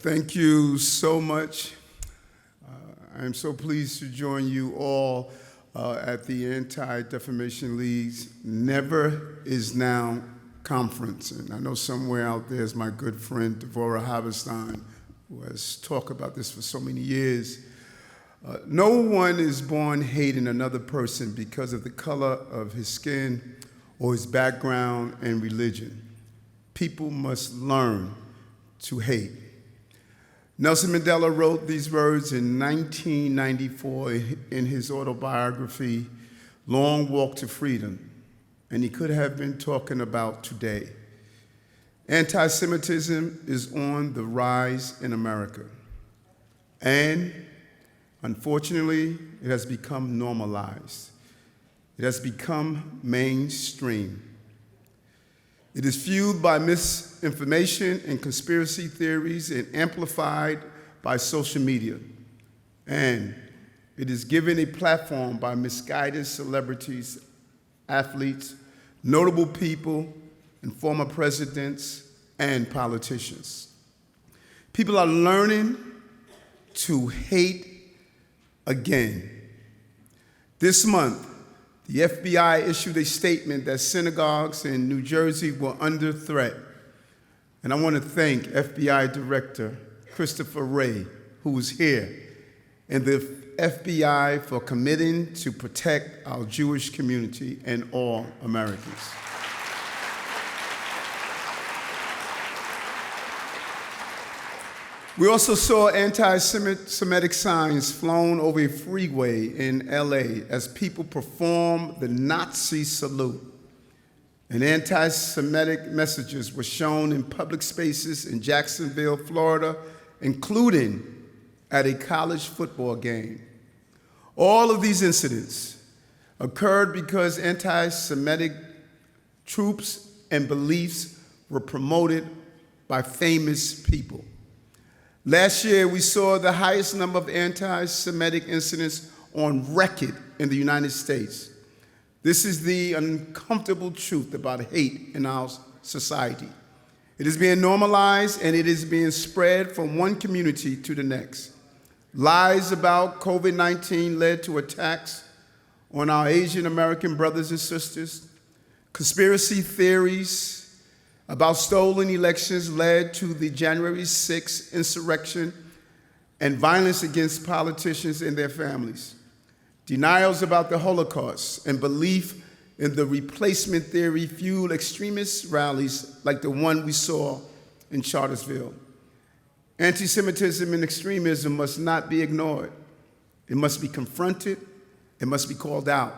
Thank you so much. I am so pleased to join you all at the Anti-Defamation League's Never Is Now conference. And I know somewhere out there is my good friend, Devorah Haberstein, who has talked about this for so many years. No one is born hating another person because of the color of his skin or his background and religion. People must learn to hate. Nelson Mandela wrote these words in 1994 in his autobiography, Long Walk to Freedom, and he could have been talking about today. Anti-Semitism is on the rise in America, and unfortunately, it has become normalized. It has become mainstream. It is fueled by misinformation and conspiracy theories and amplified by social media. And it is given a platform by misguided celebrities, athletes, notable people, and former presidents and politicians. People are learning to hate again. This month, the FBI issued a statement that synagogues in New Jersey were under threat. And I want to thank FBI Director Christopher Wray, who was here, and the FBI for committing to protect our Jewish community and all Americans. We also saw anti-Semitic signs flown over a freeway in LA as people performed the Nazi salute. And anti-Semitic messages were shown in public spaces in Jacksonville, Florida, including at a college football game. All of these incidents occurred because anti-Semitic troops and beliefs were promoted by famous people. Last year, we saw the highest number of anti-Semitic incidents on record in the United States. This is the uncomfortable truth about hate in our society. It is being normalized and it is being spread from one community to the next. Lies about COVID-19 led to attacks on our Asian American brothers and sisters. Conspiracy theories about stolen elections led to the January 6th insurrection and violence against politicians and their families. Denials about the Holocaust and belief in the replacement theory fueled extremist rallies like the one we saw in Charlottesville. Anti-Semitism and extremism must not be ignored. It must be confronted. It must be called out.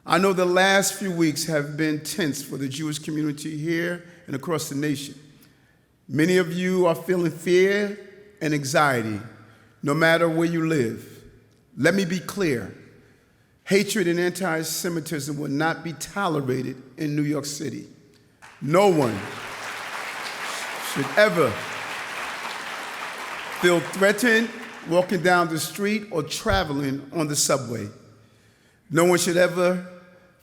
I know the last few weeks have been tense for the Jewish community here and across the nation. Many of you are feeling fear and anxiety, no matter where you live. Let me be clear. Hatred and anti-Semitism will not be tolerated in New York City. No one should ever feel threatened walking down the street or traveling on the subway. No one should ever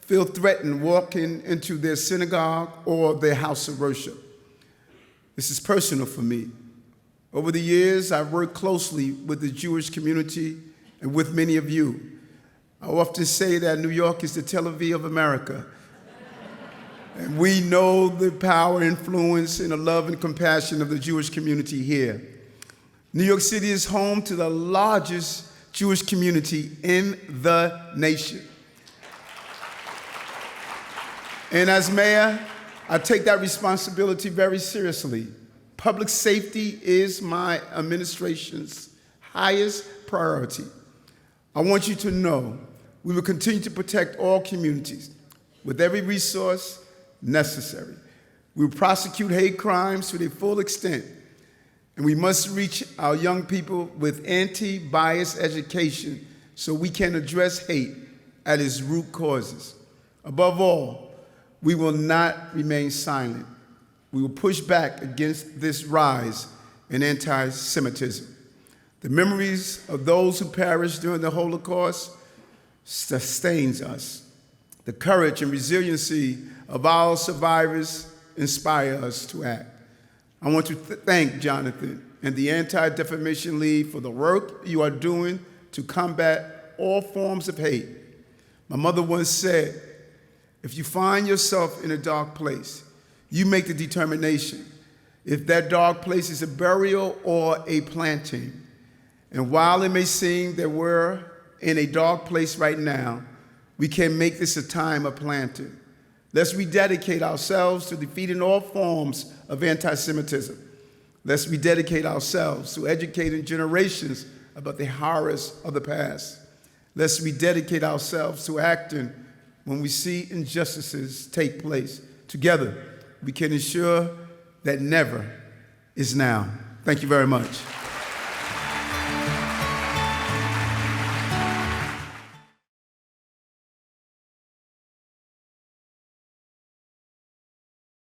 feel threatened walking into their synagogue or their house of worship. This is personal for me. Over the years, I've worked closely with the Jewish community and with many of you. I often say that New York is the Tel Aviv of America. And we know the power, influence, and the love and compassion of the Jewish community here. New York City is home to the largest Jewish community in the nation. And as mayor, I take that responsibility very seriously. Public safety is my administration's highest priority. I want you to know we will continue to protect all communities with every resource necessary. We will prosecute hate crimes to their full extent, and we must reach our young people with anti-bias education so we can address hate at its root causes. Above all, we will not remain silent. We will push back against this rise in anti-Semitism. The memories of those who perished during the Holocaust sustains us. The courage and resiliency of our survivors inspire us to act. I want to thank Jonathan and the Anti-Defamation League for the work you are doing to combat all forms of hate. My mother once said, if you find yourself in a dark place, you make the determination if that dark place is a burial or a planting. And while it may seem that we're in a dark place right now, we can make this a time of planting. Let's rededicate ourselves to defeating all forms of anti-Semitism. Let's rededicate ourselves to educating generations about the horrors of the past. Let's rededicate ourselves to acting when we see injustices take place. Together, we can ensure that never is now. Thank you very much.